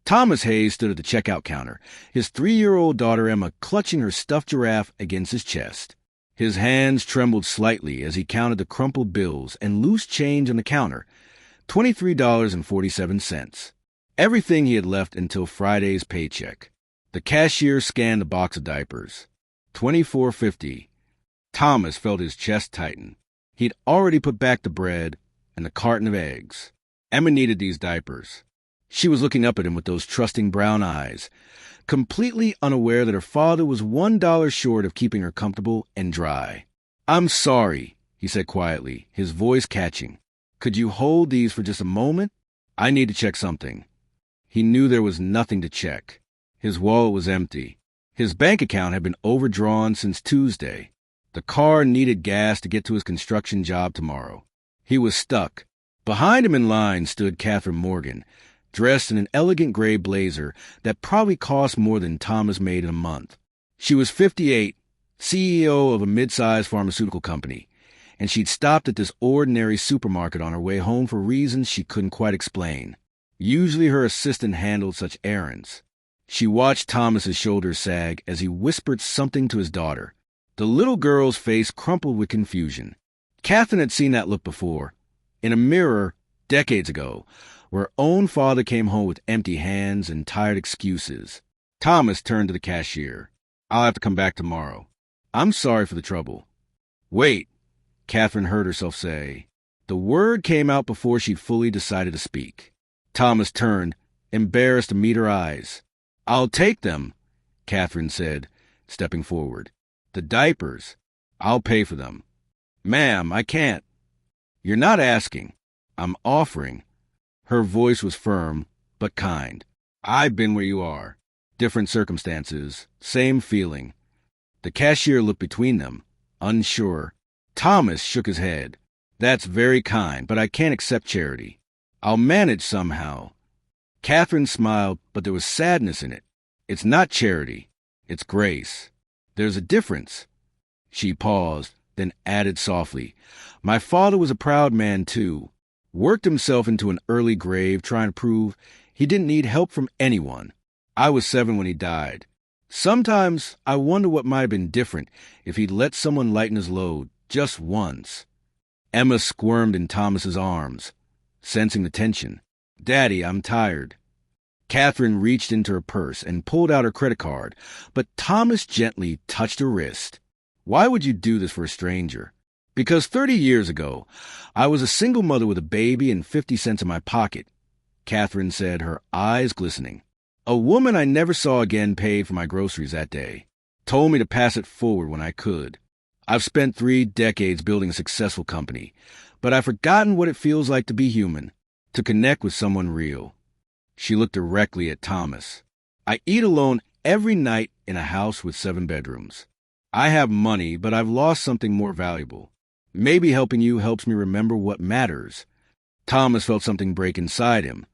Thomas Hayes stood at the checkout counter, his 3-year-old daughter Emma clutching her stuffed giraffe against his chest. His hands trembled slightly as he counted the crumpled bills and loose change on the counter, $23.47. Everything he had left until Friday's paycheck. The cashier scanned the box of diapers. $24.50. Thomas felt his chest tighten. He'd already put back the bread and the carton of eggs. Emma needed these diapers. She was looking up at him with those trusting brown eyes, completely unaware that her father was $1 short of keeping her comfortable and dry. "I'm sorry," he said quietly, his voice catching. "Could you hold these for just a moment? I need to check something." He knew there was nothing to check. His wallet was empty. His bank account had been overdrawn since Tuesday. The car needed gas to get to his construction job tomorrow. He was stuck. Behind him in line stood Catherine Morgan, dressed in an elegant gray blazer that probably cost more than Thomas made in a month. She was 58, CEO of a mid-sized pharmaceutical company, and she'd stopped at this ordinary supermarket on her way home for reasons she couldn't quite explain. Usually her assistant handled such errands. She watched Thomas's shoulders sag as he whispered something to his daughter. The little girl's face crumpled with confusion. Catherine had seen that look before, in a mirror decades ago, where her own father came home with empty hands and tired excuses. Thomas turned to the cashier. "I'll have to come back tomorrow. I'm sorry for the trouble." "Wait," Catherine heard herself say. The word came out before she'd fully decided to speak. Thomas turned, embarrassed to meet her eyes. "I'll take them," Catherine said, stepping forward. "The diapers. I'll pay for them." "Ma'am, I can't." "You're not asking. I'm offering." Her voice was firm, but kind. "I've been where you are. Different circumstances, same feeling." The cashier looked between them, unsure. Thomas shook his head. "That's very kind, but I can't accept charity. I'll manage somehow." Catherine smiled, but there was sadness in it. "It's not charity. It's grace. There's a difference." She paused, then added softly, "My father was a proud man, too. Worked himself into an early grave trying to prove he didn't need help from anyone. I was 7 when he died. Sometimes I wonder what might have been different if he'd let someone lighten his load, just once." Emma squirmed in Thomas's arms, sensing the tension. "Daddy, I'm tired." Catherine reached into her purse and pulled out her credit card, but Thomas gently touched her wrist. "Why would you do this for a stranger?" "Because 30 years ago, I was a single mother with a baby and 50 cents in my pocket," Catherine said, her eyes glistening. "A woman I never saw again paid for my groceries that day, told me to pass it forward when I could. I've spent 3 decades building a successful company, but I've forgotten what it feels like to be human, to connect with someone real." She looked directly at Thomas. "I eat alone every night in a house with 7 bedrooms. I have money, but I've lost something more valuable. Maybe helping you helps me remember what matters." Thomas felt something break inside him.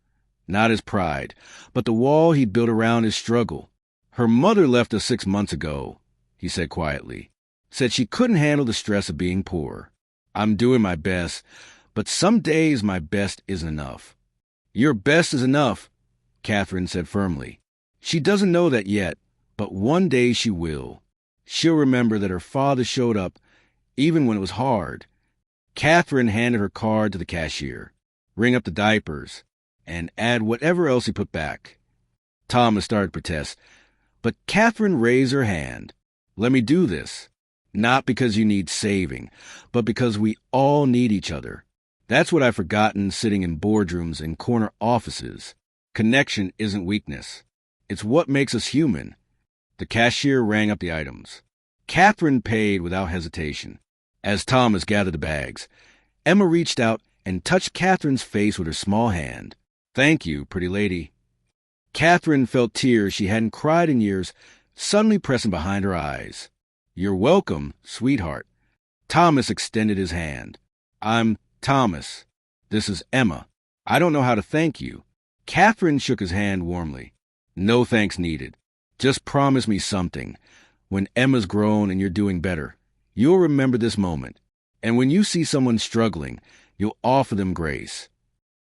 Not his pride, but the wall he'd built around his struggle. "Her mother left us 6 months ago," he said quietly. "Said she couldn't handle the stress of being poor. I'm doing my best, but some days my best isn't enough." "Your best is enough," Catherine said firmly. "She doesn't know that yet, but one day she will. She'll remember that her father showed up even when it was hard." Catherine handed her card to the cashier. "Ring up the diapers, and add whatever else he put back." Thomas started to protest, but Catherine raised her hand. "Let me do this. Not because you need saving, but because we all need each other. That's what I've forgotten sitting in boardrooms and corner offices. Connection isn't weakness. It's what makes us human." The cashier rang up the items. Catherine paid without hesitation. As Thomas gathered the bags, Emma reached out and touched Catherine's face with her small hand. "Thank you, pretty lady." Catherine felt tears she hadn't cried in years suddenly pressing behind her eyes. "You're welcome, sweetheart." Thomas extended his hand. "I'm Thomas. This is Emma. I don't know how to thank you." Catherine shook his hand warmly. "No thanks needed. Just promise me something. When Emma's grown and you're doing better, you'll remember this moment. And when you see someone struggling, you'll offer them grace."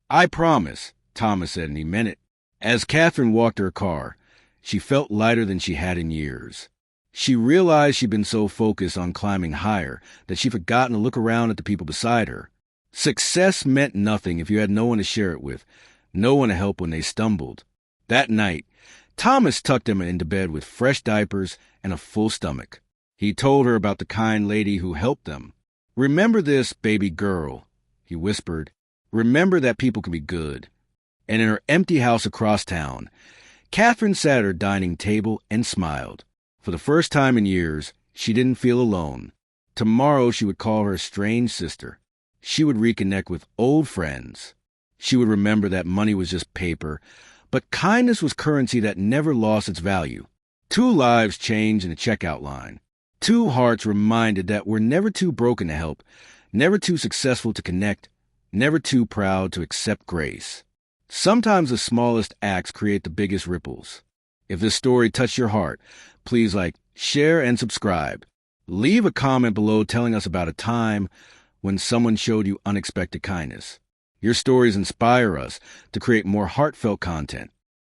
"I promise," Thomas said, and he meant it. As Catherine walked to her car, she felt lighter than she had in years. She realized she'd been so focused on climbing higher that she'd forgotten to look around at the people beside her. Success meant nothing if you had no one to share it with, no one to help when they stumbled. That night, Thomas tucked Emma into bed with fresh diapers and a full stomach. He told her about the kind lady who helped them. "Remember this, baby girl," he whispered. "Remember that people can be good." And in her empty house across town, Catherine sat at her dining table and smiled. For the first time in years, she didn't feel alone. Tomorrow she would call her strange sister. She would reconnect with old friends. She would remember that money was just paper, but kindness was currency that never lost its value. 2 lives changed in the checkout line. 2 hearts reminded that we're never too broken to help, never too successful to connect, never too proud to accept grace. Sometimes the smallest acts create the biggest ripples. If this story touched your heart, please like, share, and subscribe. Leave a comment below telling us about a time when someone showed you unexpected kindness. Your stories inspire us to create more heartfelt content.